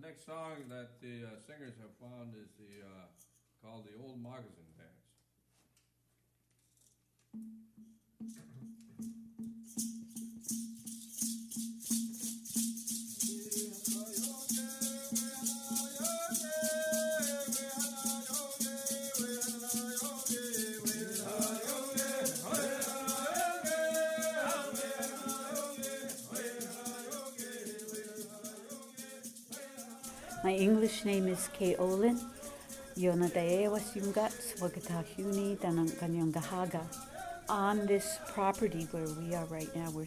next song that the singers have found is called the Old Moccasin Dance. My English name is Kay Olin. Yona Daewas Yungats Wagatahuni Dananganyangahaga. On this property where we are right now, we're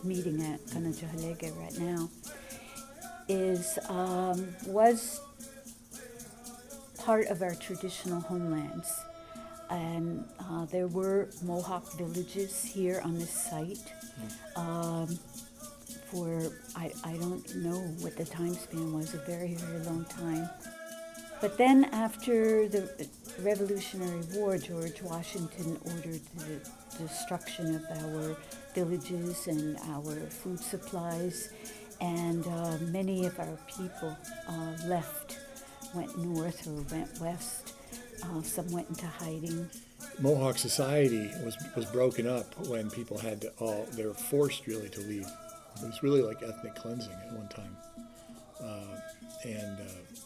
meeting at Kanatsiohareke right now, was part of our traditional homelands. And there were Mohawk villages here on this site. I don't know what the time span was, a very, very long time. But then after the Revolutionary War, George Washington ordered the destruction of our villages and our food supplies, and many of our people left, went north or went west. Some went into hiding. Mohawk society was broken up when people had to they were forced really to leave. It was really like ethnic cleansing at one time. And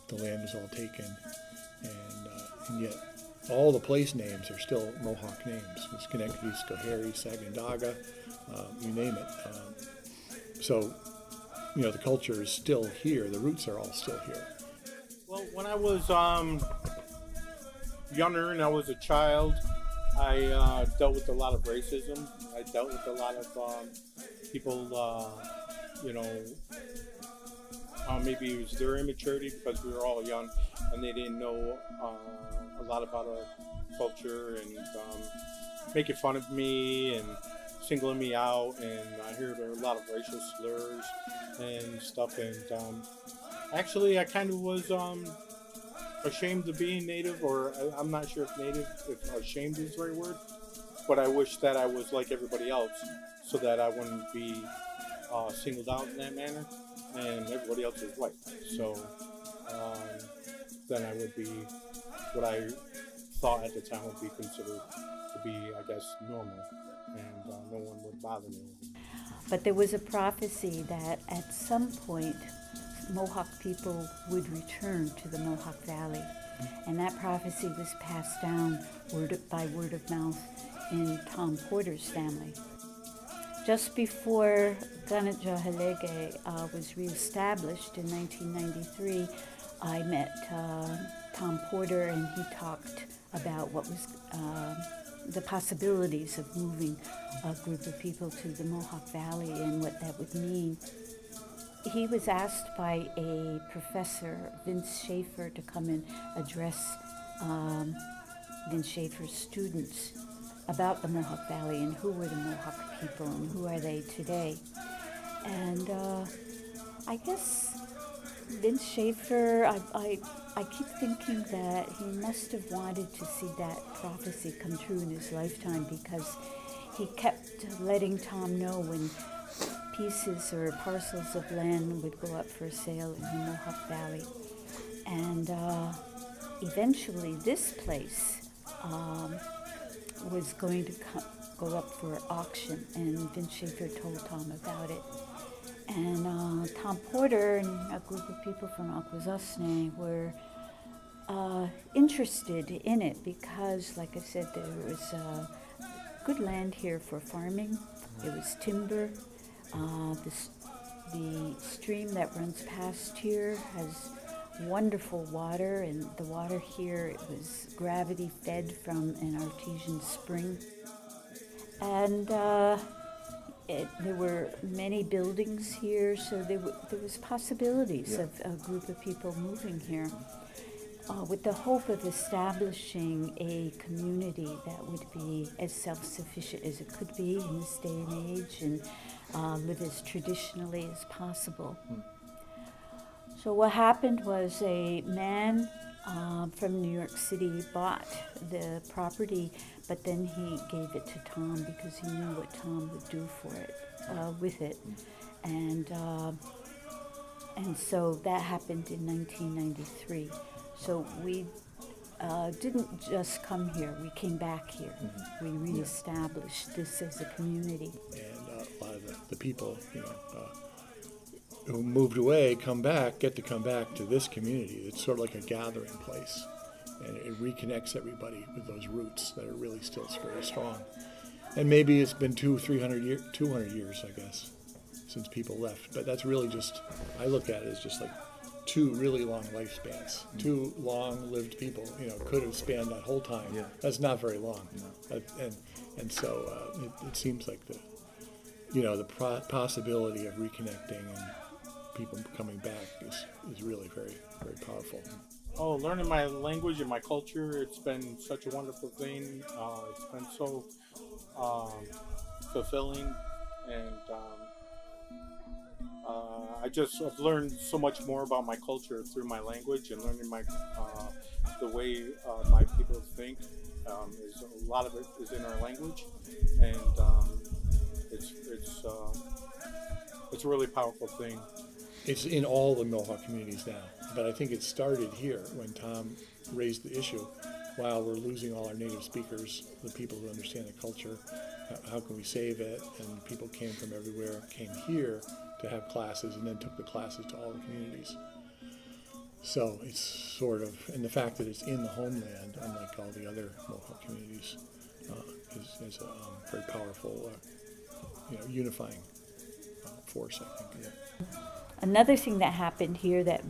the land was all taken. And yet all the place names are still Mohawk names. It's Schenectady, Schoharie, Sagandaga, you name it. So, the culture is still here. The roots are all still here. Well, when I was younger and I was a child, I dealt with a lot of racism. I dealt with a lot of people, maybe it was their immaturity because we were all young and they didn't know a lot about our culture and making fun of me and singling me out. And I heard a lot of racial slurs and stuff. And actually, I kind of was ashamed of being Native, or I'm not sure if ashamed is the right word, but I wish that I was like everybody else so that I wouldn't be singled out in that manner and everybody else is white. So then I would be what I thought at the time would be considered to be, I guess, normal, and no one would bother me. But there was a prophecy that at some point Mohawk people would return to the Mohawk Valley, and that prophecy was passed down by word of mouth in Tom Porter's family. Just before Kanatsiohareke was reestablished in 1993, I met Tom Porter, and he talked about what was the possibilities of moving a group of people to the Mohawk Valley and what that would mean. He was asked by a professor, Vince Schaefer, to come and address Vince Schaefer's students about the Mohawk Valley and who were the Mohawk people and who are they today. And I guess Vince Schaefer, I keep thinking that he must have wanted to see that prophecy come true in his lifetime, because he kept letting Tom know when pieces or parcels of land would go up for sale in the Mohawk Valley. And eventually this place was going to go up for auction, and Vince Schaefer told Tom about it. And Tom Porter and a group of people from Akwesasne were interested in it because, like I said, there was good land here for farming. It was timber. The stream that runs past here has wonderful water, and the water here, it was gravity fed from an artesian spring. And there were many buildings here, so there was possibilities of a group of people moving here with the hope of establishing a community that would be as self-sufficient as it could be in this day and age, and live as traditionally as possible. So what happened was a man from New York City bought the property, but then he gave it to Tom because he knew what Tom would do for it, with it. And And so that happened in 1993. So we didn't just come here, we came back here. We reestablished this as a community. And a lot of the people, who moved away get to come back to this community. It's sort of like a gathering place, and it reconnects everybody with those roots that are really still very strong. And maybe it's been 200 years, I guess, since people left. But that's really just, I look at it as just like two really long lifespans. Two long-lived people, could have spanned that whole time. Yeah. That's not very long. No. And so it seems like the possibility of reconnecting and people coming back is really very, very powerful. Oh, learning my language and my culture, it's been such a wonderful thing. It's been so fulfilling, and I've learned so much more about my culture through my language and learning the way my people think. A lot of it is in our language, and it's a really powerful thing. It's in all the Mohawk communities now, but I think it started here when Tom raised the issue. Wow, we're losing all our native speakers, the people who understand the culture. How can we save it? And people came from everywhere, came here to have classes, and then took the classes to all the communities. So it's sort of, and the fact that it's in the homeland, unlike all the other Mohawk communities, is a very powerful, unifying force, I think. Yeah. Another thing that happened here that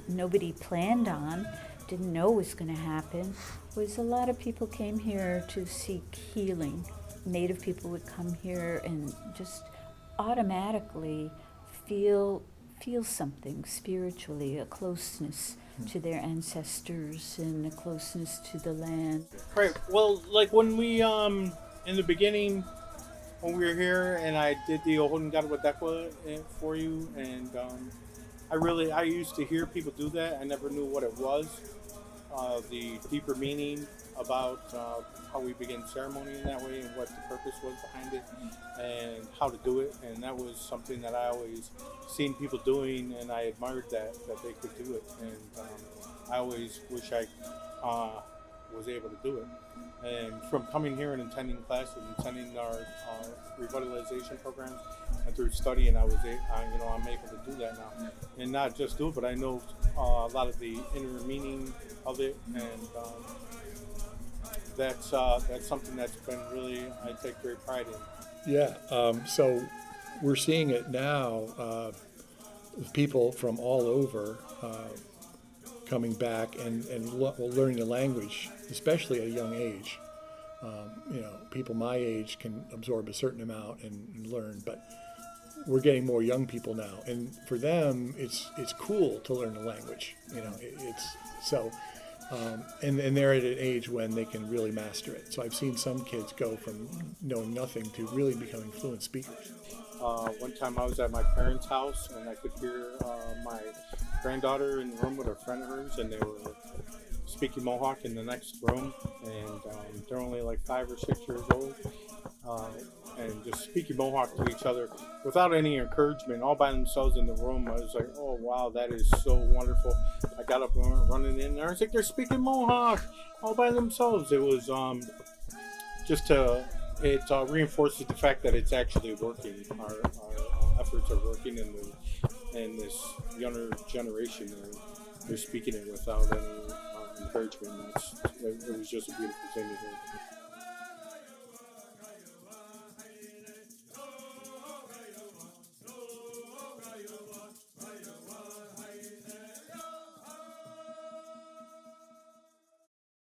nobody planned on, didn't know was going to happen, was a lot of people came here to seek healing. Native people would come here and just automatically feel something spiritually, a closeness to their ancestors and a closeness to the land. Right. Well, like when we in the beginning, when we were here, and I did the Ohun Gadawadekwa for you, and I used to hear people do that. I never knew what it was, the deeper meaning about how we begin ceremony in that way and what the purpose was behind it and how to do it. And that was something that I always seen people doing, and I admired that they could do it. And I always wish I was able to do it. And from coming here and attending classes, attending our revitalization programs, and through studying, I'm able to do that now, and not just do it, but I know a lot of the inner meaning of it, and that's something that's been really, I take great pride in. Yeah. So we're seeing it now. People from all over coming back and learning the language, especially at a young age. People my age can absorb a certain amount and learn, but we're getting more young people now, and for them, it's cool to learn the language. And they're at an age when they can really master it. So I've seen some kids go from knowing nothing to really becoming fluent speakers. One time I was at my parents' house, and I could hear my granddaughter in the room with a friend of hers, and they were speaking Mohawk in the next room, and they're only like 5 or 6 years old, and just speaking Mohawk to each other without any encouragement, all by themselves in the room. I was like, oh wow, that is so wonderful. I got up and went running in there. I was like, they're speaking Mohawk all by themselves. It was it reinforces the fact that it's actually working. Our efforts are working, in this younger generation. They're speaking it without any encouragement. It was just a beautiful thing to hear.